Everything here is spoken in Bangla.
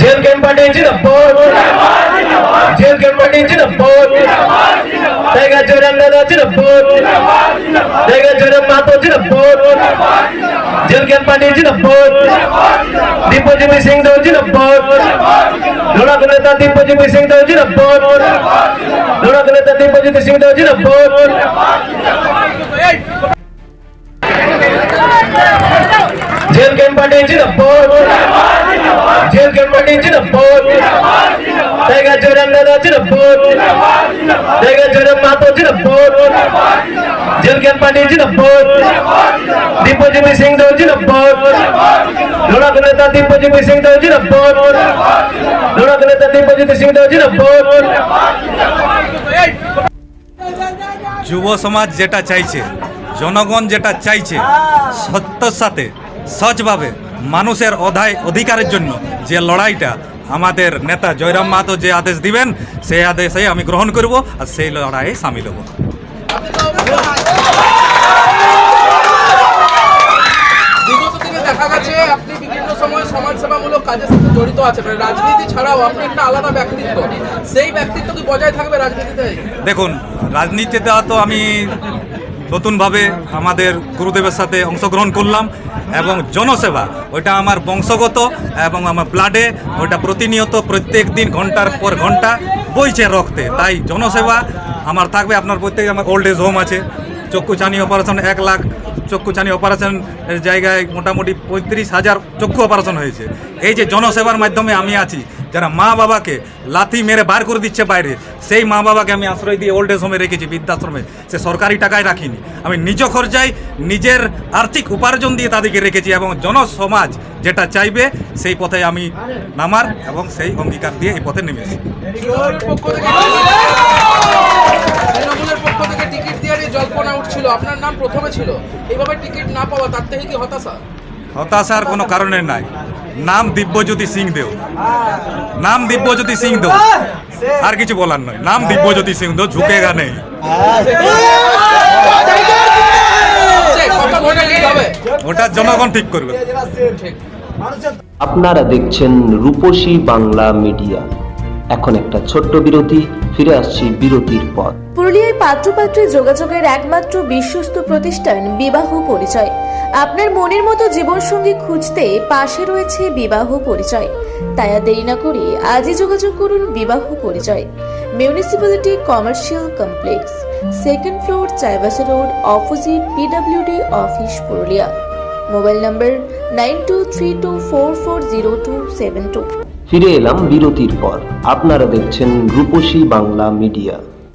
Jail can party Jinapur. Jail can party Jinapur. Tega Joranda Jinapur. Tega Joramato Jinapur. Jail can party Jinapur. Dipojiti Singh Do Jinapur. Lora Kuneta Dipojiti Singh Do Jinapur. Lora Kuneta Dipojiti Singh Do Jinapur. Jail can party Jinapur. Jail can party Jinapur. Tega Joranda Jinapur. Tega Joramato Jinapur. Jail can party Jinapur. Dipojiti Singh Do Jinapur. Lora Kuneta Dipojiti Singh Do Jinapur. Lora Kuneta Dipojiti Singh Do Jinapur. যুব সমাজ যেটা চাইছে, জনগণ যেটা চাইছে, সত্যের সাথে সচভাবে মানুষের অধিকারের জন্য যে লড়াইটা আমাদের নেতা জয়রাম মাহাতো যে আদেশ দিবেন, সেই আদেশে আমি গ্রহণ করব আর সেই লড়াইয়ে সামিল হব। বিগত দিনে দেখা গেছে আপনি বিভিন্ন সময় সমাজসেবামূলক কাজের সাথে জড়িত আছেন, রাজনীতি ছাড়াও আপনি একটা আলাদা ব্যক্তিত্ব, সেই ব্যক্তিত্ব কি বজায় থাকবে রাজনীতিতে? দেখুন, রাজনীতিতে তো আমি নতুনভাবে আমাদের গুরুদেবের সাথে অংশগ্রহণ করলাম এবং জনসেবা ওইটা আমার বংশগত এবং আমার ব্লাডে, ওইটা প্রতিনিয়ত প্রত্যেক দিন ঘন্টার পর ঘন্টা বইছে রক্তে। তাই জনসেবা আমার থাকবে। আপনার প্রত্যেকে আমার ওল্ড এজ হোম আছে, চক্ষুচানি অপারেশন 1 লাখ চক্ষুচানি অপারেশনের জায়গায় মোটামুটি 35,000 চক্ষু অপারেশন হয়েছে। এই যে জনসেবার মাধ্যমে আমি আছি, যারা মা বাবাকে লাথি মেরে বার করে দিচ্ছে বাইরে, সেই মা বাবাকে আমি আশ্রয় দিয়ে ওল্ড এজ হোমে রেখেছি, বৃদ্ধাশ্রমে। সে সরকারি টাকায় রাখিনি, আমি নিজ খরচায় নিজের আর্থিক উপার্জন দিয়ে তাদেরকে রেখেছি এবং জনসমাজ যেটা চাইবে সেই পথে আমি নামার এবং সেই অঙ্গীকার দিয়ে এই পথে নেমেছি। তৃণমূলের পক্ষ থেকে টিকিট দেওয়ার জল্পনা উঠছিল, আপনার নাম প্রথমে ছিল, এইভাবে টিকিট না পাওয়া, তার থেকে কি হতাশা? হতাশার কোনো কারণে নাই। নাম দিব্যজ্যোতি সিং দেও, নাম দিব্যজ্যোতি সিং দেও, আর কিছু বলার নয়। নাম দিব্যজ্যোতি সিং দেও, ঝুঁকেগা নেই। ওটা জনগণ ঠিক করবে। আপনারা দেখছেন রূপসী বাংলা মিডিয়া। এখন একটা ছোট্ট বিরতি, ফিরে আসছি বিরতির পর। পুরুলিয়ায় পাত্রপাত্রী যোগাযোগের একমাত্র বিশ্বস্ত প্রতিষ্ঠান বিবাহ পরিচয়। আপনার মনের মতো জীবনসঙ্গী খুঁজতে পাশে রয়েছে বিবাহ পরিচয়। তাই আর দেরি না করে আজই যোগাযোগ করুন বিবাহ পরিচয়। Municipality commercial complex, 2nd floor, Chaibasa road, opposite PWD office, Purulia. Mobile নম্বর 9232440272। ফিরে এলাম বিরতির পর। আপনারা দেখছেন রূপসী বাংলা মিডিয়া।